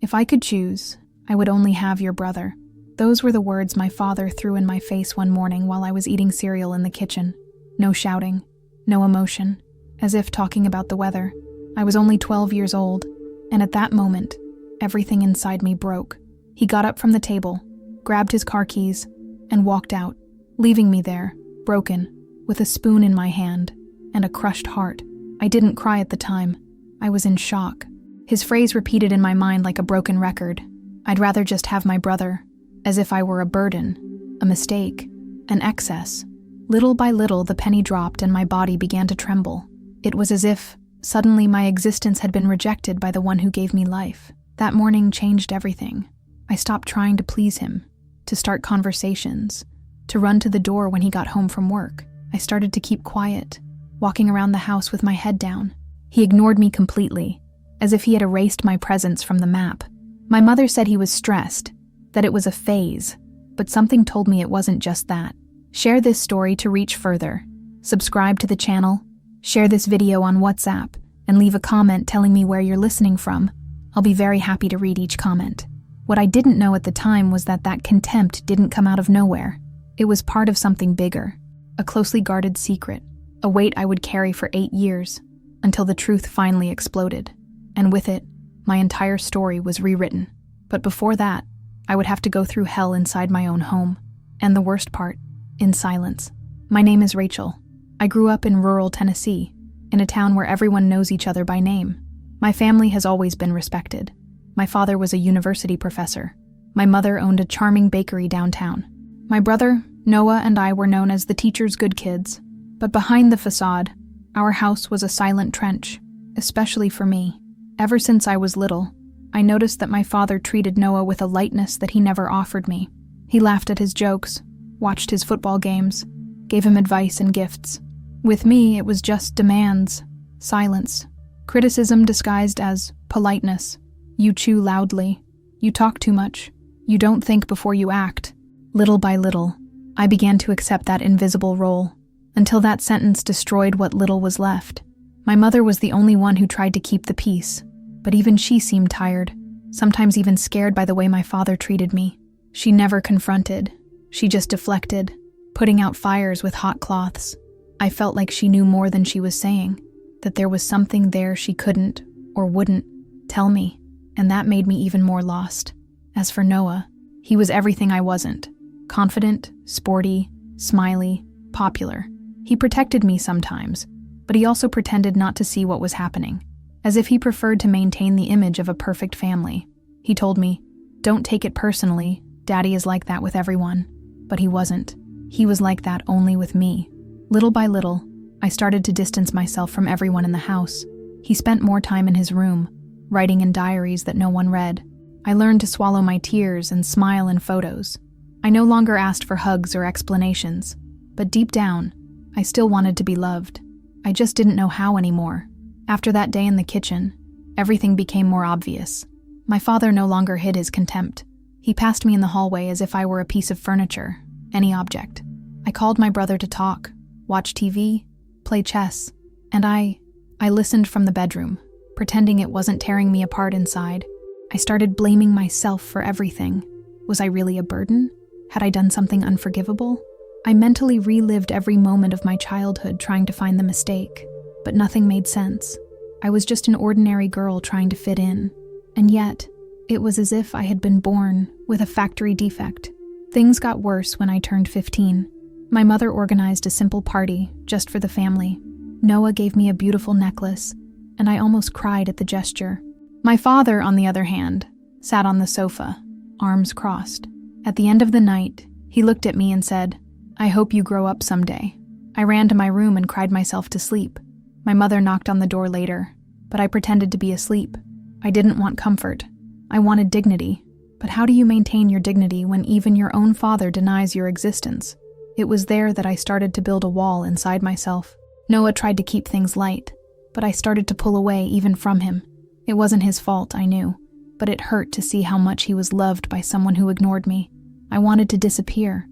If I could choose, I would only have your brother. Those were the words my father threw in my face one morning while I was eating cereal in the kitchen. No shouting, no emotion, as if talking about the weather. I was only 12 years old, and at that moment, everything inside me broke. He got up from the table, grabbed his car keys, and walked out, leaving me there, broken, with a spoon in my hand and a crushed heart. I didn't cry at the time. I was in shock. His phrase repeated in my mind like a broken record. I'd rather just have my brother, as if I were a burden, a mistake, an excess. Little by little, the penny dropped and my body began to tremble. It was as if, suddenly, my existence had been rejected by the one who gave me life. That morning changed everything. I stopped trying to please him, to start conversations, to run to the door when he got home from work. I started to keep quiet, walking around the house with my head down. He ignored me completely, as if he had erased my presence from the map. My mother said he was stressed, that it was a phase, but something told me it wasn't just that. Share this story to reach further. Subscribe to the channel, share this video on WhatsApp, and leave a comment telling me where you're listening from. I'll be very happy to read each comment. What I didn't know at the time was that contempt didn't come out of nowhere. It was part of something bigger, a closely guarded secret, a weight I would carry for 8 years, until the truth finally exploded. And with it, my entire story was rewritten. But before that, I would have to go through hell inside my own home. And the worst part, in silence. My name is Rachel. I grew up in rural Tennessee, in a town where everyone knows each other by name. My family has always been respected. My father was a university professor. My mother owned a charming bakery downtown. My brother, Noah, and I were known as the teacher's good kids. But behind the facade, our house was a silent trench, especially for me. Ever since I was little, I noticed that my father treated Noah with a lightness that he never offered me. He laughed at his jokes, watched his football games, gave him advice and gifts. With me, it was just demands, silence, criticism disguised as politeness. You chew loudly. You talk too much. You don't think before you act. Little by little, I began to accept that invisible role, until that sentence destroyed what little was left. My mother was the only one who tried to keep the peace, but even she seemed tired, sometimes even scared by the way my father treated me. She never confronted. She just deflected, putting out fires with hot cloths. I felt like she knew more than she was saying, that there was something there she couldn't, or wouldn't, tell me, and that made me even more lost. As for Noah, he was everything I wasn't. Confident, sporty, smiley, popular. He protected me sometimes, but he also pretended not to see what was happening, as if he preferred to maintain the image of a perfect family. He told me, "Don't take it personally, Daddy is like that with everyone." But he wasn't. He was like that only with me. Little by little, I started to distance myself from everyone in the house. He spent more time in his room, writing in diaries that no one read. I learned to swallow my tears and smile in photos. I no longer asked for hugs or explanations, but deep down, I still wanted to be loved. I just didn't know how anymore. After that day in the kitchen, everything became more obvious. My father no longer hid his contempt. He passed me in the hallway as if I were a piece of furniture, any object. I called my brother to talk, watch TV, play chess, and I listened from the bedroom, pretending it wasn't tearing me apart inside. I started blaming myself for everything. Was I really a burden? Had I done something unforgivable? I mentally relived every moment of my childhood trying to find the mistake, but nothing made sense. I was just an ordinary girl trying to fit in, and yet, it was as if I had been born with a factory defect. Things got worse when I turned 15. My mother organized a simple party just for the family. Noah gave me a beautiful necklace, and I almost cried at the gesture. My father, on the other hand, sat on the sofa, arms crossed. At the end of the night, he looked at me and said, "I hope you grow up someday." I ran to my room and cried myself to sleep. My mother knocked on the door later, but I pretended to be asleep. I didn't want comfort. I wanted dignity. But how do you maintain your dignity when even your own father denies your existence? It was there that I started to build a wall inside myself. Noah tried to keep things light, but I started to pull away even from him. It wasn't his fault, I knew, but it hurt to see how much he was loved by someone who ignored me. I wanted to disappear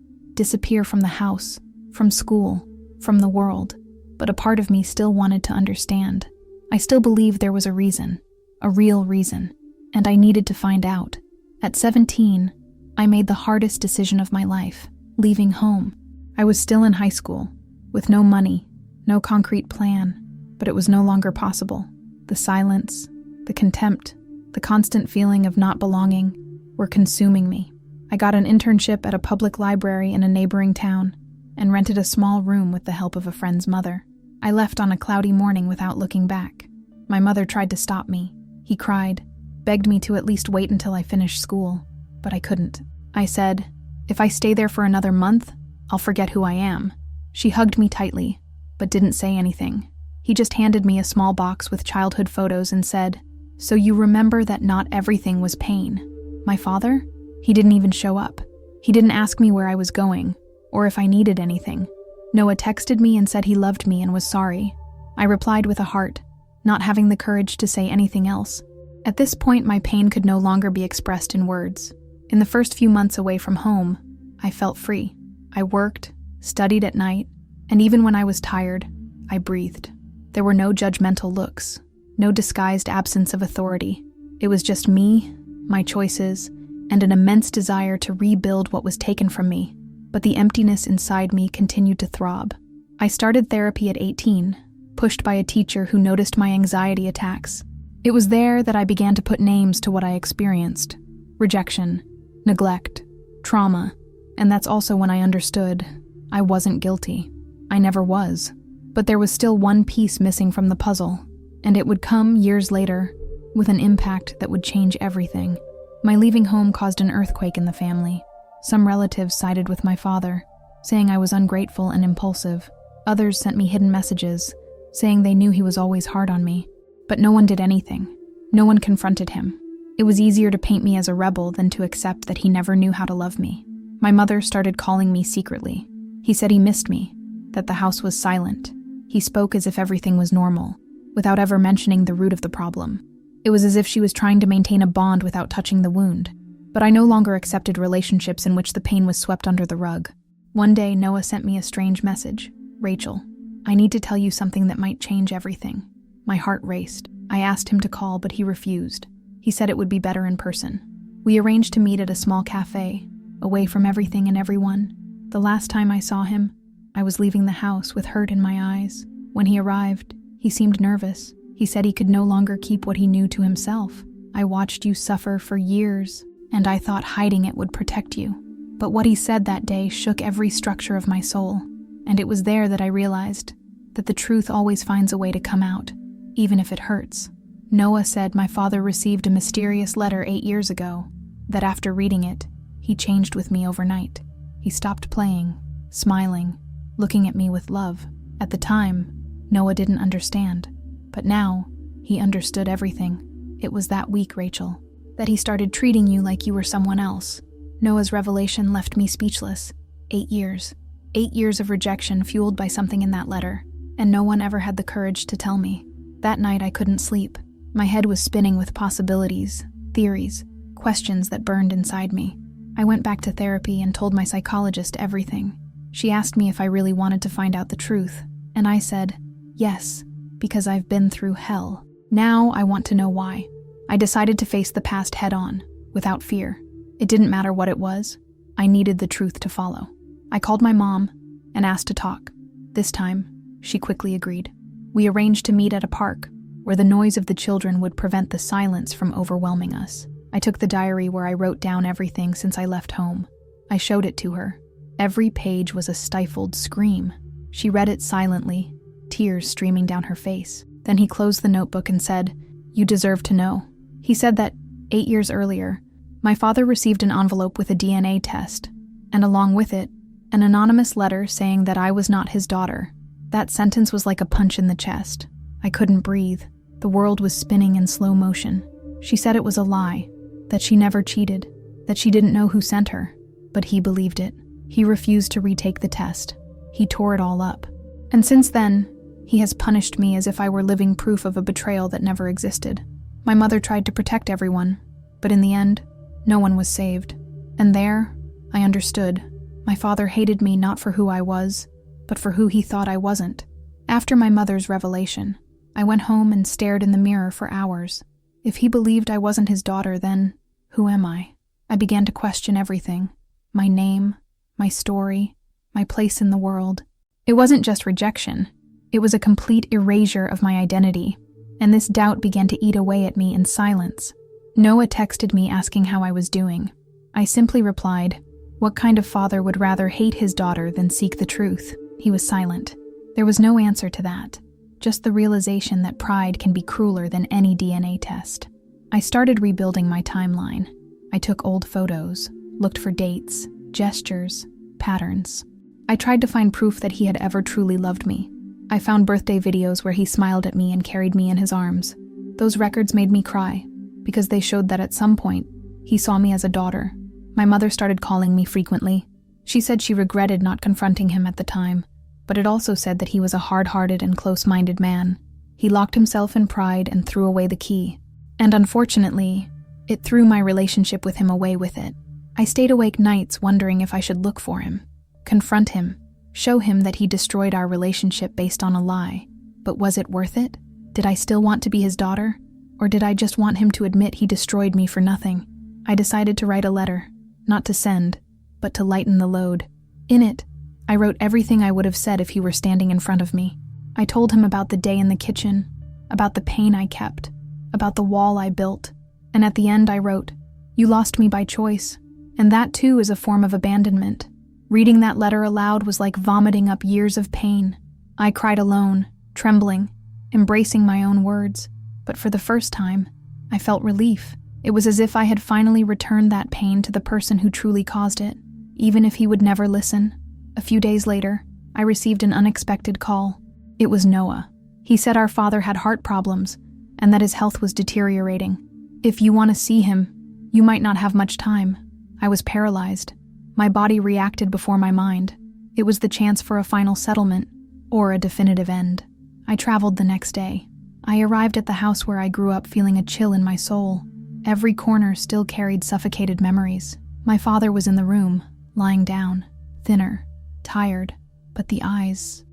from the house, from school, from the world, but a part of me still wanted to understand. I still believed there was a reason, a real reason. and I needed to find out. At 17, I made the hardest decision of my life, leaving home. I was still in high school, with no money, no concrete plan, but it was no longer possible. The silence, the contempt, the constant feeling of not belonging were consuming me. I got an internship at a public library in a neighboring town and rented a small room with the help of a friend's mother. I left on a cloudy morning without looking back. My mother tried to stop me. He cried, begged me to at least wait until I finished school, but I couldn't. I said, "If I stay there for another month, I'll forget who I am." She hugged me tightly, but didn't say anything. He just handed me a small box with childhood photos and said, "So you remember that not everything was pain." My father? He didn't even show up. He didn't ask me where I was going, or if I needed anything. Noah texted me and said he loved me and was sorry. I replied with a heart, not having the courage to say anything else. At this point, my pain could no longer be expressed in words. In the first few months away from home, I felt free. I worked, studied at night, and even when I was tired, I breathed. There were no judgmental looks, no disguised absence of authority. It was just me, my choices, and an immense desire to rebuild what was taken from me. But the emptiness inside me continued to throb. I started therapy at 18, pushed by a teacher who noticed my anxiety attacks. It was there that I began to put names to what I experienced: rejection, neglect, trauma, and that's also when I understood I wasn't guilty. I never was. But there was still one piece missing from the puzzle, and it would come years later with an impact that would change everything. My leaving home caused an earthquake in the family. Some relatives sided with my father, saying I was ungrateful and impulsive. Others sent me hidden messages, saying they knew he was always hard on me. But no one did anything. No one confronted him. It was easier to paint me as a rebel than to accept that he never knew how to love me. My mother started calling me secretly. He said he missed me, that the house was silent. He spoke as if everything was normal, without ever mentioning the root of the problem. It was as if she was trying to maintain a bond without touching the wound. But I no longer accepted relationships in which the pain was swept under the rug. One day, Noah sent me a strange message. "Rachel, I need to tell you something that might change everything." My heart raced. I asked him to call, but he refused. He said it would be better in person. We arranged to meet at a small cafe, away from everything and everyone. The last time I saw him, I was leaving the house with hurt in my eyes. When he arrived, he seemed nervous. He said he could no longer keep what he knew to himself. "I watched you suffer for years, and I thought hiding it would protect you." But what he said that day shook every structure of my soul, and it was there that I realized that the truth always finds a way to come out, even if it hurts. Noah said my father received a mysterious letter 8 years ago, that after reading it, he changed with me overnight. He stopped playing, smiling, looking at me with love. At the time, Noah didn't understand, but now, he understood everything. It was that week, Rachel, that he started treating you like you were someone else. Noah's revelation left me speechless. 8 years. 8 years of rejection fueled by something in that letter, and no one ever had the courage to tell me. That night I couldn't sleep. My head was spinning with possibilities, theories, questions that burned inside me. I went back to therapy and told my psychologist everything. She asked me if I really wanted to find out the truth, and I said, yes, because I've been through hell. Now I want to know why. I decided to face the past head-on, without fear. It didn't matter what it was. I needed the truth to follow. I called my mom and asked to talk. This time, she quickly agreed. We arranged to meet at a park, where the noise of the children would prevent the silence from overwhelming us. I took the diary where I wrote down everything since I left home. I showed it to her. Every page was a stifled scream. She read it silently, tears streaming down her face. Then he closed the notebook and said, "You deserve to know." He said that 8 years earlier, my father received an envelope with a DNA test, and along with it, an anonymous letter saying that I was not his daughter. That sentence was like a punch in the chest. I couldn't breathe. The world was spinning in slow motion. She said it was a lie, that she never cheated, that she didn't know who sent her, but he believed it. He refused to retake the test. He tore it all up. And since then, he has punished me as if I were living proof of a betrayal that never existed. My mother tried to protect everyone, but in the end, no one was saved. And there, I understood. My father hated me not for who I was, but for who he thought I wasn't. After my mother's revelation, I went home and stared in the mirror for hours. If he believed I wasn't his daughter, then who am I? I began to question everything. My name, my story, my place in the world. It wasn't just rejection. It was a complete erasure of my identity, and this doubt began to eat away at me in silence. Noah texted me asking how I was doing. I simply replied, "What kind of father would rather hate his daughter than seek the truth?" He was silent. There was no answer to that, just the realization that pride can be crueler than any DNA test. I started rebuilding my timeline. I took old photos, looked for dates, gestures, patterns. I tried to find proof that he had ever truly loved me. I found birthday videos where he smiled at me and carried me in his arms. Those records made me cry, because they showed that at some point, he saw me as a daughter. My mother started calling me frequently. She said she regretted not confronting him at the time, but it also said that he was a hard-hearted and close-minded man. He locked himself in pride and threw away the key. And unfortunately, it threw my relationship with him away with it. I stayed awake nights wondering if I should look for him, confront him, show him that he destroyed our relationship based on a lie. But was it worth it? Did I still want to be his daughter? Or did I just want him to admit he destroyed me for nothing? I decided to write a letter, not to send, but to lighten the load. In it, I wrote everything I would have said if he were standing in front of me. I told him about the day in the kitchen, about the pain I kept, about the wall I built, and at the end I wrote, "You lost me by choice, and that too is a form of abandonment." Reading that letter aloud was like vomiting up years of pain. I cried alone, trembling, embracing my own words, but for the first time, I felt relief. It was as if I had finally returned that pain to the person who truly caused it, even if he would never listen. A few days later, I received an unexpected call. It was Noah. He said our father had heart problems and that his health was deteriorating. "If you want to see him, you might not have much time." I was paralyzed. My body reacted before my mind. It was the chance for a final settlement, or a definitive end. I traveled the next day. I arrived at the house where I grew up feeling a chill in my soul. Every corner still carried suffocated memories. My father was in the room, lying down, thinner, tired, but the eyes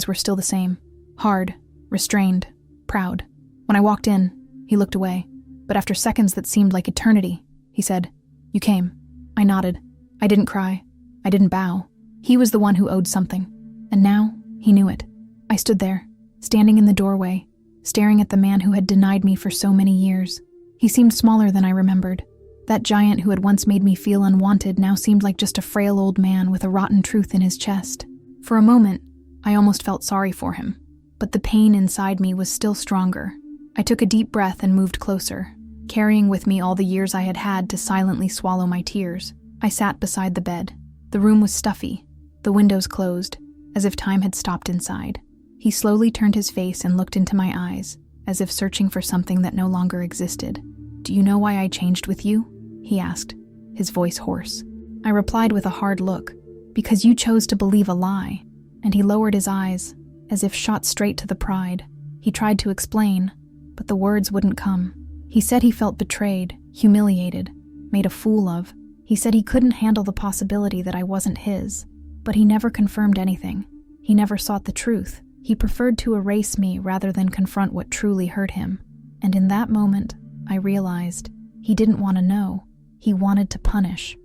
were still the same. Hard, restrained, proud. When I walked in, he looked away, but after seconds that seemed like eternity, he said, "You came." I nodded. I didn't cry. I didn't bow. He was the one who owed something, and now he knew it. I stood there, standing in the doorway, staring at the man who had denied me for so many years. He seemed smaller than I remembered. That giant who had once made me feel unwanted now seemed like just a frail old man with a rotten truth in his chest. For a moment, I almost felt sorry for him, but the pain inside me was still stronger. I took a deep breath and moved closer, carrying with me all the years I had had to silently swallow my tears. I sat beside the bed. The room was stuffy, the windows closed, as if time had stopped inside. He slowly turned his face and looked into my eyes, as if searching for something that no longer existed. "Do you know why I changed with you?" he asked, his voice hoarse. I replied with a hard look, "Because you chose to believe a lie." And he lowered his eyes, as if shot straight to the pride. He tried to explain, but the words wouldn't come. He said he felt betrayed, humiliated, made a fool of. He said he couldn't handle the possibility that I wasn't his, but he never confirmed anything. He never sought the truth. He preferred to erase me rather than confront what truly hurt him. And in that moment, I realized he didn't want to know. He wanted to punish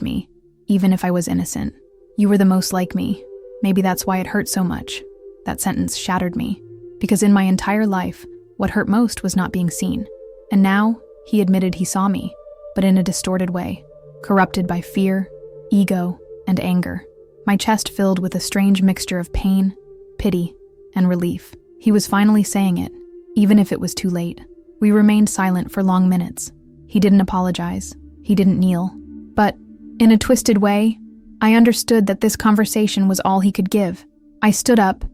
me, even if I was innocent. "You were the most like me. Maybe that's why it hurt so much." That sentence shattered me, because in my entire life, what hurt most was not being seen. And now, he admitted he saw me, but in a distorted way, corrupted by fear, ego, and anger. My chest filled with a strange mixture of pain, pity, and relief. He was finally saying it, even if it was too late. We remained silent for long minutes. He didn't apologize. He didn't kneel. But, in a twisted way, I understood that this conversation was all he could give. I stood up,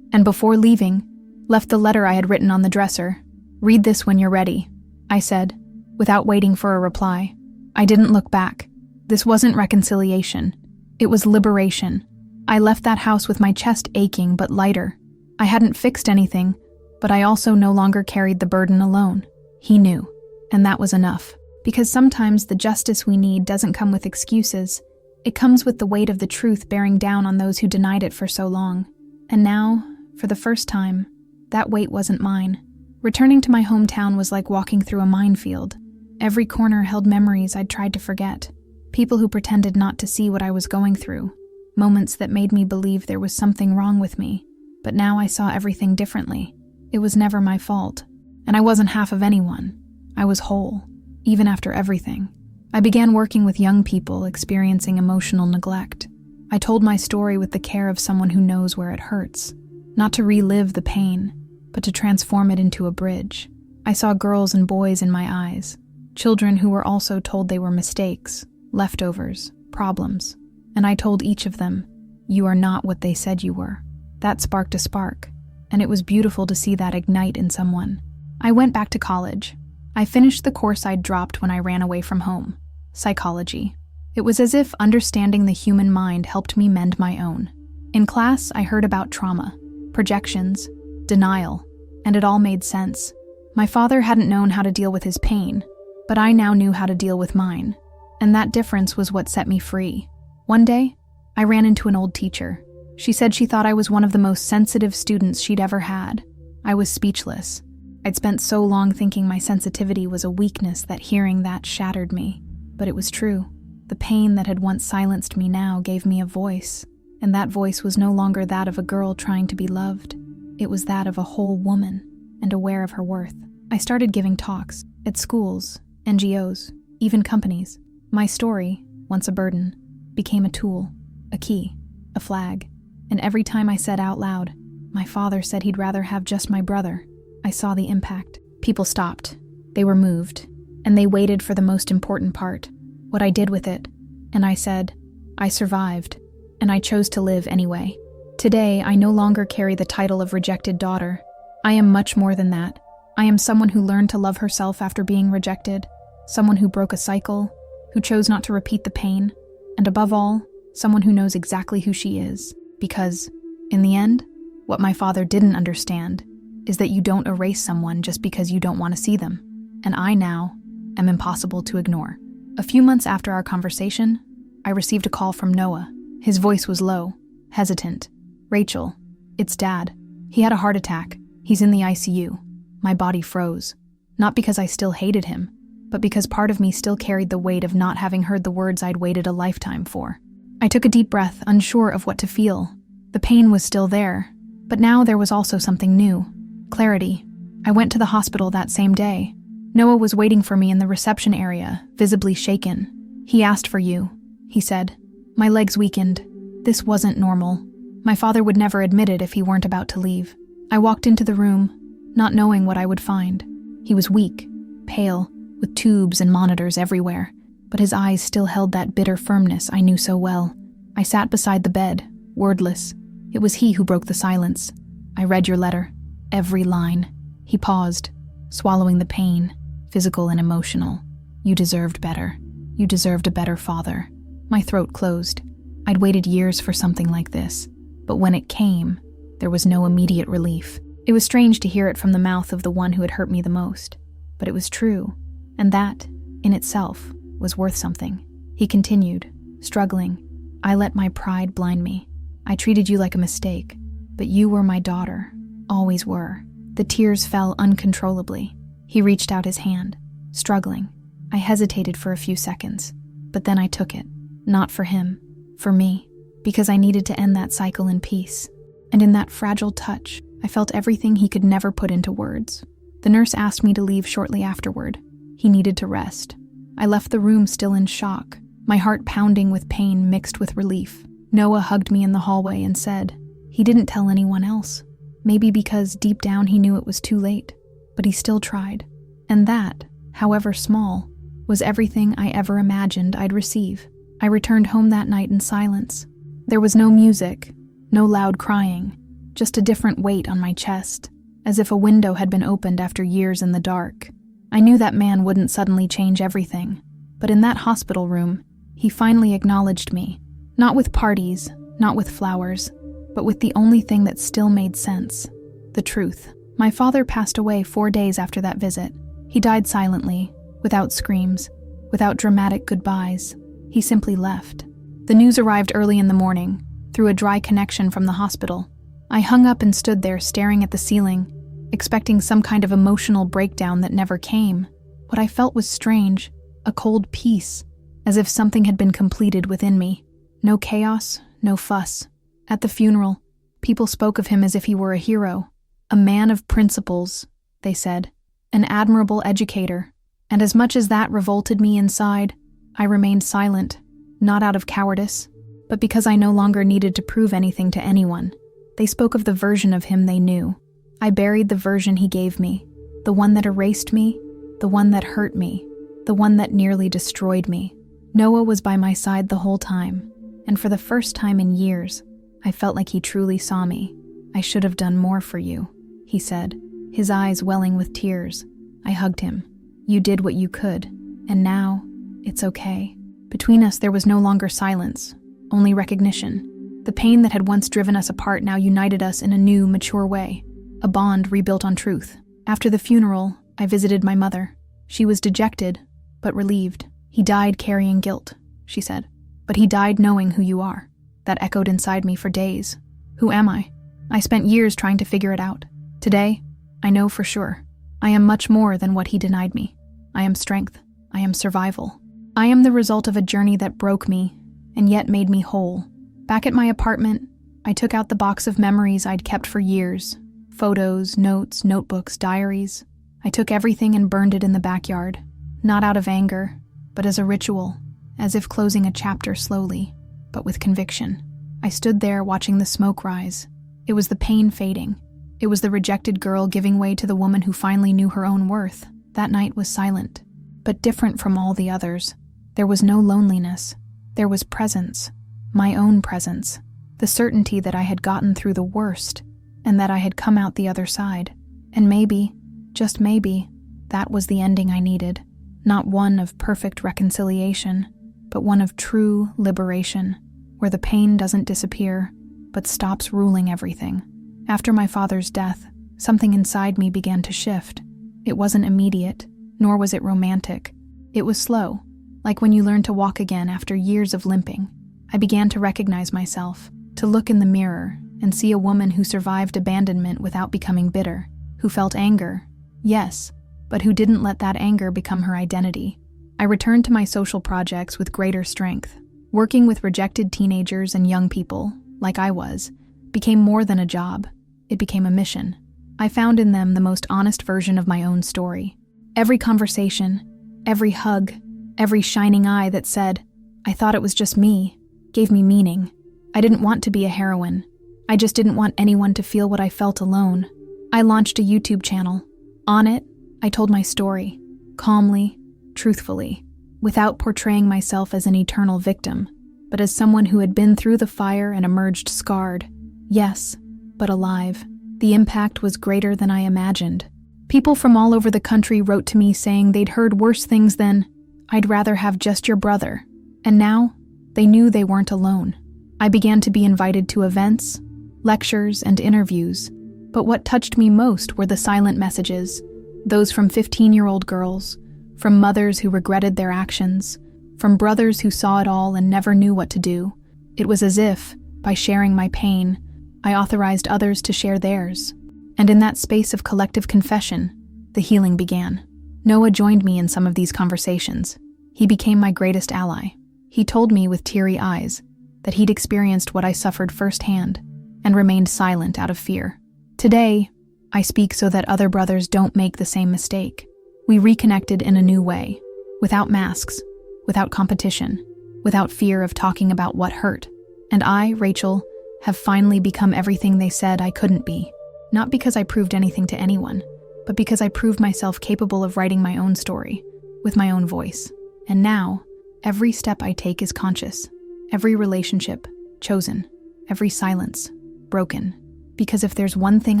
and before leaving, left the letter I had written on the dresser. "Read this when you're ready," I said, without waiting for a reply. I didn't look back. This wasn't reconciliation. It was liberation. I left that house with my chest aching but lighter. I hadn't fixed anything, but I also no longer carried the burden alone. He knew, and that was enough. Because sometimes the justice we need doesn't come with excuses. It comes with the weight of the truth bearing down on those who denied it for so long. And now, for the first time, that weight wasn't mine. Returning to my hometown was like walking through a minefield. Every corner held memories I'd tried to forget. People who pretended not to see what I was going through. Moments that made me believe there was something wrong with me. But now I saw everything differently. It was never my fault. And I wasn't half of anyone. I was whole, even after everything. I began working with young people experiencing emotional neglect. I told my story with the care of someone who knows where it hurts. Not to relive the pain, but to transform it into a bridge. I saw girls and boys in my eyes. Children who were also told they were mistakes, leftovers, problems. And I told each of them, "You are not what they said you were." That sparked a spark, and it was beautiful to see that ignite in someone. I went back to college. I finished the course I'd dropped when I ran away from home, psychology. It was as if understanding the human mind helped me mend my own. In class, I heard about trauma, projections, denial, and it all made sense. My father hadn't known how to deal with his pain, but I now knew how to deal with mine, and that difference was what set me free. One day, I ran into an old teacher. She said she thought I was one of the most sensitive students she'd ever had. I was speechless. I'd spent so long thinking my sensitivity was a weakness that hearing that shattered me. But it was true. The pain that had once silenced me now gave me a voice, and that voice was no longer that of a girl trying to be loved. It was that of a whole woman, and aware of her worth. I started giving talks, at schools, NGOs, even companies. My story, once a burden, became a tool, a key, a flag. And every time I said out loud, "My father said he'd rather have just my brother," I saw the impact. People stopped. They were moved. And they waited for the most important part, what I did with it. And I said, I survived. And I chose to live anyway. Today, I no longer carry the title of rejected daughter. I am much more than that. I am someone who learned to love herself after being rejected, someone who broke a cycle, who chose not to repeat the pain, and above all, someone who knows exactly who she is. Because, in the end, what my father didn't understand is that you don't erase someone just because you don't want to see them. And I now am impossible to ignore. A few months after our conversation, I received a call from Noah. His voice was low, hesitant. "Rachel, it's Dad. He had a heart attack. He's in the ICU." My body froze. Not because I still hated him, but because part of me still carried the weight of not having heard the words I'd waited a lifetime for. I took a deep breath, unsure of what to feel. The pain was still there, but now there was also something new. Clarity. I went to the hospital that same day. Noah was waiting for me in the reception area, visibly shaken. "He asked for you," he said. My legs weakened. This wasn't normal. My father would never admit it if he weren't about to leave. I walked into the room, not knowing what I would find. He was weak, pale, with tubes and monitors everywhere, but his eyes still held that bitter firmness I knew so well. I sat beside the bed, wordless. It was he who broke the silence. "I read your letter. Every line." He paused, swallowing the pain, physical and emotional. "You deserved better. You deserved a better father." My throat closed. I'd waited years for something like this, but when it came, there was no immediate relief. It was strange to hear it from the mouth of the one who had hurt me the most, but it was true, and that, in itself, was worth something. He continued, struggling. "I let my pride blind me. I treated you like a mistake, but you were my daughter, always were." The tears fell uncontrollably. He reached out his hand, struggling. I hesitated for a few seconds, but then I took it. Not for him, for me, because I needed to end that cycle in peace. And in that fragile touch, I felt everything he could never put into words. The nurse asked me to leave shortly afterward. He needed to rest. I left the room still in shock, my heart pounding with pain mixed with relief. Noah hugged me in the hallway and said, he didn't tell anyone else. Maybe because deep down he knew it was too late, but he still tried. And that, however small, was everything I ever imagined I'd receive. I returned home that night in silence. There was no music, no loud crying, just a different weight on my chest, as if a window had been opened after years in the dark. I knew that man wouldn't suddenly change everything, but in that hospital room, he finally acknowledged me, not with parties, not with flowers, but with the only thing that still made sense, the truth. My father passed away 4 days after that visit. He died silently, without screams, without dramatic goodbyes. He simply left. The news arrived early in the morning, through a dry connection from the hospital. I hung up and stood there staring at the ceiling, expecting some kind of emotional breakdown that never came. What I felt was strange, a cold peace, as if something had been completed within me. No chaos, no fuss. At the funeral, people spoke of him as if he were a hero, a man of principles, they said, an admirable educator. And as much as that revolted me inside, I remained silent, not out of cowardice, but because I no longer needed to prove anything to anyone. They spoke of the version of him they knew. I buried the version he gave me, the one that erased me, the one that hurt me, the one that nearly destroyed me. Noah was by my side the whole time, and for the first time in years, I felt like he truly saw me. "I should have done more for you," he said, his eyes welling with tears. I hugged him. "You did what you could, and now, it's okay." Between us, there was no longer silence, only recognition. The pain that had once driven us apart now united us in a new, mature way, a bond rebuilt on truth. After the funeral, I visited my mother. She was dejected, but relieved. "He died carrying guilt," she said. "But he died knowing who you are." That echoed inside me for days. Who am I? I spent years trying to figure it out. Today, I know for sure. I am much more than what he denied me. I am strength. I am survival. I am the result of a journey that broke me, and yet made me whole. Back at my apartment, I took out the box of memories I'd kept for years. Photos, notes, notebooks, diaries. I took everything and burned it in the backyard. Not out of anger, but as a ritual, as if closing a chapter slowly, but with conviction. I stood there watching the smoke rise. It was the pain fading. It was the rejected girl giving way to the woman who finally knew her own worth. That night was silent, but different from all the others. There was no loneliness. There was presence. My own presence. The certainty that I had gotten through the worst, and that I had come out the other side. And maybe, just maybe, that was the ending I needed. Not one of perfect reconciliation, but one of true liberation, where the pain doesn't disappear, but stops ruling everything. After my father's death, something inside me began to shift. It wasn't immediate, nor was it romantic. It was slow, like when you learn to walk again after years of limping. I began to recognize myself, to look in the mirror and see a woman who survived abandonment without becoming bitter, who felt anger, yes, but who didn't let that anger become her identity. I returned to my social projects with greater strength. Working with rejected teenagers and young people, like I was, became more than a job. It became a mission. I found in them the most honest version of my own story. Every conversation, every hug, every shining eye that said, "I thought it was just me," gave me meaning. I didn't want to be a heroine. I just didn't want anyone to feel what I felt alone. I launched a YouTube channel. On it, I told my story, calmly, truthfully, without portraying myself as an eternal victim, but as someone who had been through the fire and emerged scarred. Yes, but alive. The impact was greater than I imagined. People from all over the country wrote to me saying they'd heard worse things than, "I'd rather have just your brother." And now, they knew they weren't alone. I began to be invited to events, lectures, and interviews. But what touched me most were the silent messages, those from 15-year-old girls, from mothers who regretted their actions, from brothers who saw it all and never knew what to do. It was as if, by sharing my pain, I authorized others to share theirs. And in that space of collective confession, the healing began. Noah joined me in some of these conversations. He became my greatest ally. He told me with teary eyes that he'd experienced what I suffered firsthand and remained silent out of fear. Today, I speak so that other brothers don't make the same mistake. We reconnected in a new way, without masks, without competition, without fear of talking about what hurt. And I, Rachel, have finally become everything they said I couldn't be. Not because I proved anything to anyone, but because I proved myself capable of writing my own story, with my own voice. And now, every step I take is conscious. Every relationship, chosen. Every silence, broken. Because if there's one thing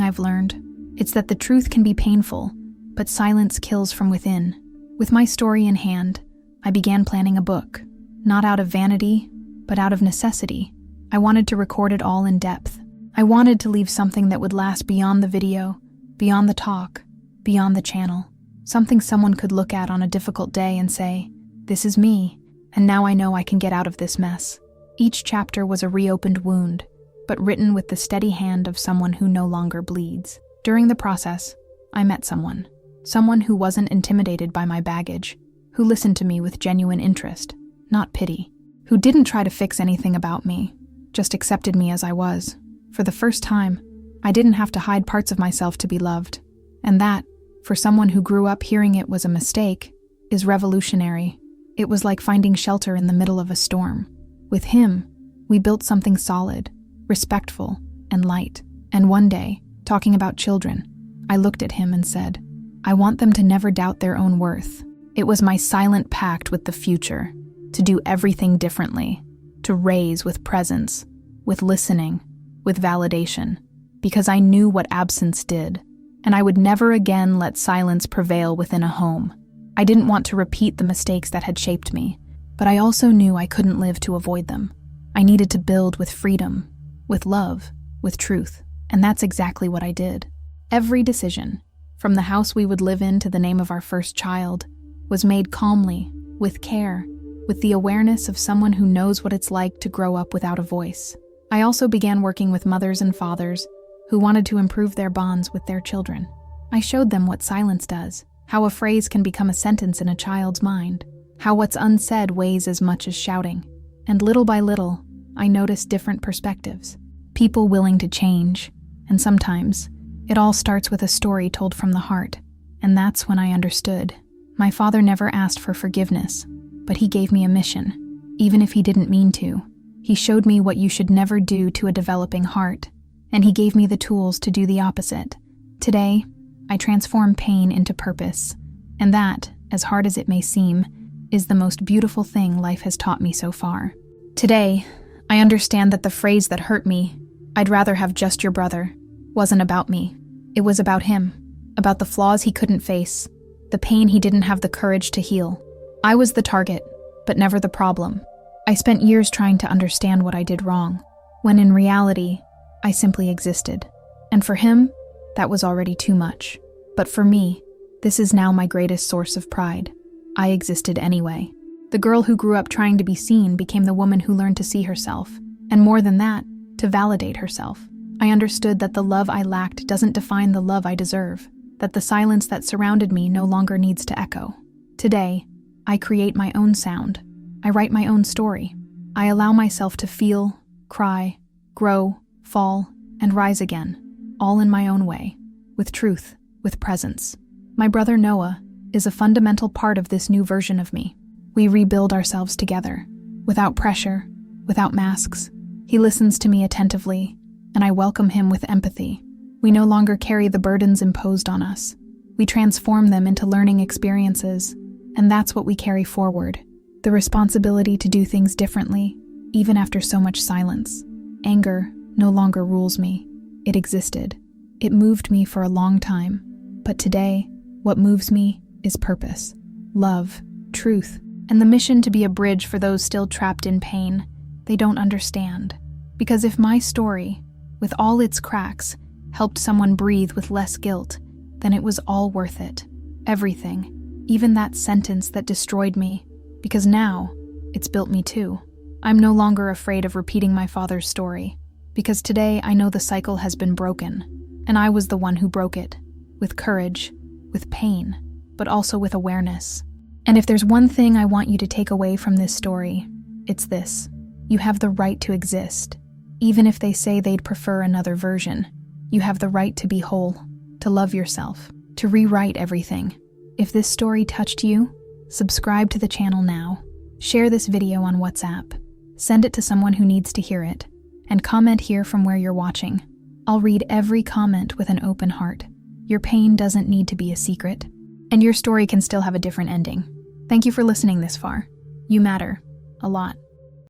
I've learned, it's that the truth can be painful, but silence kills from within. With my story in hand, I began planning a book. Not out of vanity, but out of necessity. I wanted to record it all in depth. I wanted to leave something that would last beyond the video, beyond the talk, beyond the channel. Something someone could look at on a difficult day and say, "This is me, and now I know I can get out of this mess." Each chapter was a reopened wound, but written with the steady hand of someone who no longer bleeds. During the process, I met someone. Someone who wasn't intimidated by my baggage, who listened to me with genuine interest, not pity, who didn't try to fix anything about me, just accepted me as I was. For the first time, I didn't have to hide parts of myself to be loved. And that, for someone who grew up hearing it was a mistake, is revolutionary. It was like finding shelter in the middle of a storm. With him, we built something solid, respectful, and light. And one day, talking about children, I looked at him and said, I want them to never doubt their own worth. It was my silent pact with the future, to do everything differently, to raise with presence, with listening, with validation, because I knew what absence did, and I would never again let silence prevail within a home. I didn't want to repeat the mistakes that had shaped me, but I also knew I couldn't live to avoid them. I needed to build with freedom, with love, with truth, and that's exactly what I did. Every decision, from the house we would live in to the name of our first child, was made calmly, with care, with the awareness of someone who knows what it's like to grow up without a voice. I also began working with mothers and fathers who wanted to improve their bonds with their children. I showed them what silence does, how a phrase can become a sentence in a child's mind, how what's unsaid weighs as much as shouting. And little by little, I noticed different perspectives, people willing to change, and sometimes, it all starts with a story told from the heart, and that's when I understood. My father never asked for forgiveness, but he gave me a mission, even if he didn't mean to. He showed me what you should never do to a developing heart, and he gave me the tools to do the opposite. Today, I transform pain into purpose, and that, as hard as it may seem, is the most beautiful thing life has taught me so far. Today, I understand that the phrase that hurt me, I'd rather have just your brother, wasn't about me. It was about him, about the flaws he couldn't face, the pain he didn't have the courage to heal. I was the target, but never the problem. I spent years trying to understand what I did wrong, when in reality, I simply existed. And for him, that was already too much. But for me, this is now my greatest source of pride. I existed anyway. The girl who grew up trying to be seen became the woman who learned to see herself, and more than that, to validate herself. I understood that the love I lacked doesn't define the love I deserve, that the silence that surrounded me no longer needs to echo. Today, I create my own sound. I write my own story. I allow myself to feel, cry, grow, fall, and rise again, all in my own way, with truth, with presence. My brother Noah is a fundamental part of this new version of me. We rebuild ourselves together, without pressure, without masks. He listens to me attentively, and I welcome him with empathy. We no longer carry the burdens imposed on us. We transform them into learning experiences, and that's what we carry forward. The responsibility to do things differently, even after so much silence. Anger no longer rules me. It existed. It moved me for a long time. But today, what moves me is purpose, love, truth, and the mission to be a bridge for those still trapped in pain they don't understand. Because if my story, with all its cracks, helped someone breathe with less guilt, then it was all worth it. Everything, even that sentence that destroyed me, because now, it's built me too. I'm no longer afraid of repeating my father's story, because today I know the cycle has been broken, and I was the one who broke it, with courage, with pain, but also with awareness. And if there's one thing I want you to take away from this story, it's this. You have the right to exist. Even if they say they'd prefer another version, you have the right to be whole, to love yourself, to rewrite everything. If this story touched you, subscribe to the channel now. Share this video on WhatsApp. Send it to someone who needs to hear it. And comment here from where you're watching. I'll read every comment with an open heart. Your pain doesn't need to be a secret. And your story can still have a different ending. Thank you for listening this far. You matter a lot.